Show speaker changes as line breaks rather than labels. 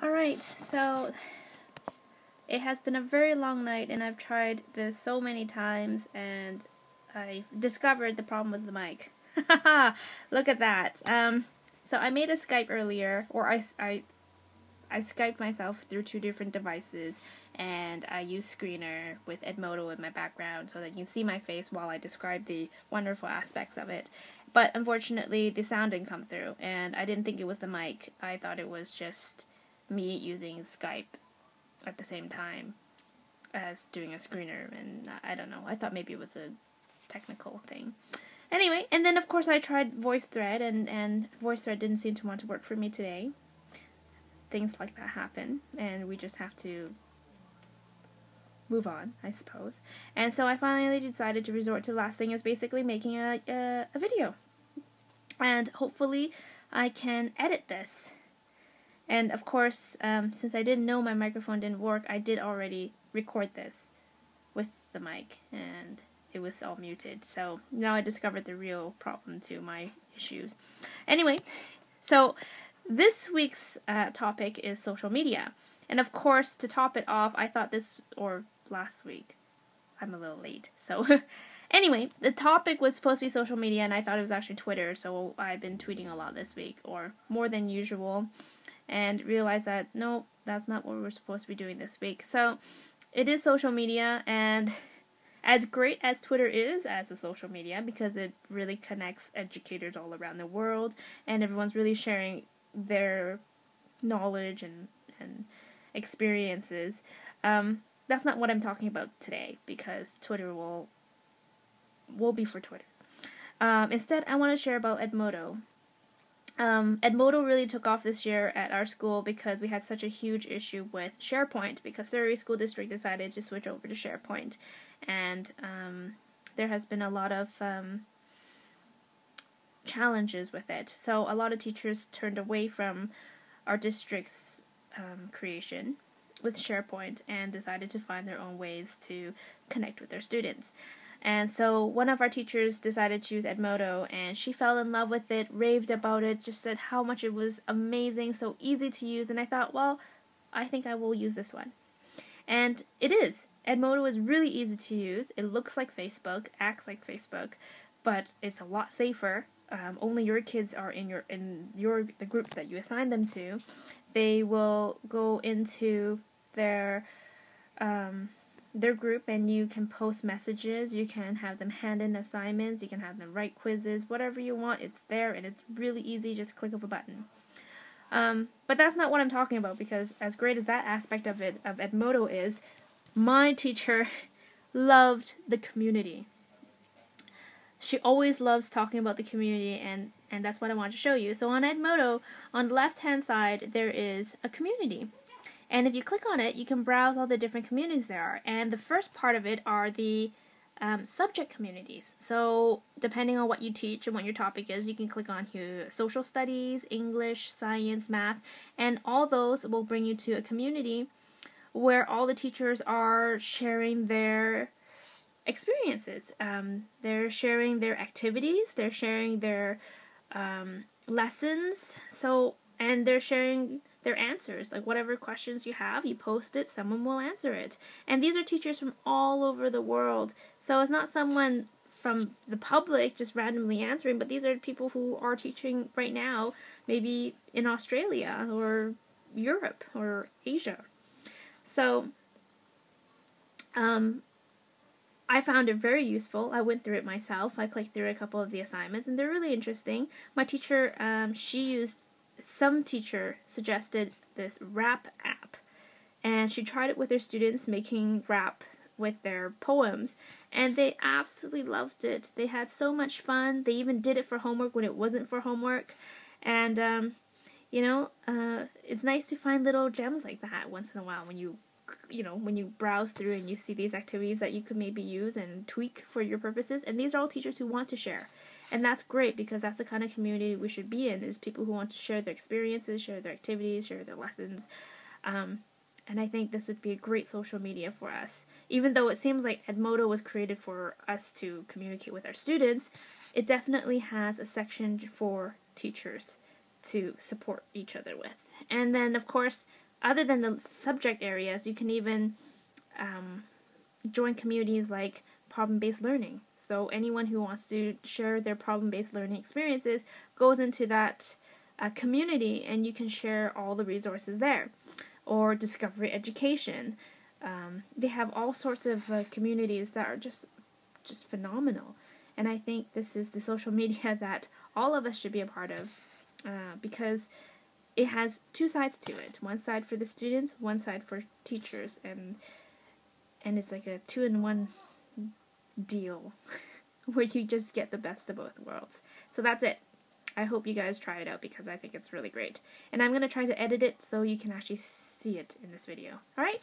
Alright, so it has been a very long night and I've tried this so many times and I discovered the problem with the mic. Look at that. So I made a Skype earlier, or I Skyped myself through 2 different devices, and I used Screener with Edmodo in my background so that you can see my face while I describe the wonderful aspects of it. But unfortunately, the sound didn't come through, and I didn't think it was the mic. I thought it was just me using Skype at the same time as doing a Screener, and I don't know. I thought maybe it was a technical thing. Anyway, and then of course I tried VoiceThread, and VoiceThread didn't seem to want to work for me today. Things like that happen, and we just have to move on, I suppose. And so I finally decided to resort to the last thing, is basically making a video. And hopefully I can edit this. And of course, since I didn't know my microphone didn't work, I did already record this with the mic, and it was all muted. So now I discovered the real problem to my issues. Anyway, so this week's topic is social media. And of course, to top it off, I thought this, or last week, I'm a little late. So anyway, the topic was supposed to be social media, and I thought it was actually Twitter. So I've been tweeting a lot this week, or more than usual, and realized that, no, that's not what we're supposed to be doing this week. So it is social media, and as great as Twitter is as a social media, because it really connects educators all around the world, and everyone's really sharing their knowledge and experiences, that's not what I'm talking about today, because Twitter will be for Twitter. Instead, I want to share about Edmodo. Edmodo really took off this year at our school because we had such a huge issue with SharePoint, because Surrey School District decided to switch over to SharePoint, and there has been a lot of challenges with it. So a lot of teachers turned away from our district's creation with SharePoint and decided to find their own ways to connect with their students. And so one of our teachers decided to use Edmodo, and she fell in love with it, raved about it, just said how much it was amazing, so easy to use, and I thought, well, I think I will use this one. And it is. Edmodo is really easy to use. It looks like Facebook, acts like Facebook, but it's a lot safer. Only your kids are in the group that you assign them to. They will go into their group, and you can post messages, you can have them hand in assignments, you can have them write quizzes, whatever you want, it's there, and it's really easy, just click of a button. But that's not what I'm talking about, because as great as that aspect of Edmodo is, my teacher loved the community. She always loves talking about the community, and that's what I want to show you. So on Edmodo, on the left-hand side, there is a community. And if you click on it, you can browse all the different communities there are. And the first part of it are the subject communities. So depending on what you teach and what your topic is, you can click on here, social studies, English, science, math, and all those will bring you to a community where all the teachers are sharing their experiences. They're sharing their activities, they're sharing their lessons, and they're sharing their answers. Like whatever questions you have, you post it, someone will answer it. And these are teachers from all over the world. So it's not someone from the public just randomly answering, but these are people who are teaching right now, maybe in Australia or Europe or Asia. So I found it very useful. I went through it myself. I clicked through a couple of the assignments, and they're really interesting. My teacher, some teacher suggested this rap app, and she tried it with her students, making rap with their poems, and they absolutely loved it. They had so much fun. They even did it for homework when it wasn't for homework, and it's nice to find little gems like that once in a while when you browse through and you see these activities that you could maybe use and tweak for your purposes. And these are all teachers who want to share. And that's great, because that's the kind of community we should be in, is people who want to share their experiences, share their activities, share their lessons. And I think this would be a great social media for us. Even though it seems like Edmodo was created for us to communicate with our students, it definitely has a section for teachers to support each other with. And then, of course, other than the subject areas, you can even join communities like problem-based learning. So anyone who wants to share their problem-based learning experiences goes into that community, and you can share all the resources there. Or Discovery Education. They have all sorts of communities that are just phenomenal. And I think this is the social media that all of us should be a part of, because it has two sides to it. One side for the students, one side for teachers, and it's like a 2-in-1 deal where you just get the best of both worlds. So that's it. I hope you guys try it out because I think it's really great. And I'm going to try to edit it so you can actually see it in this video. Alright?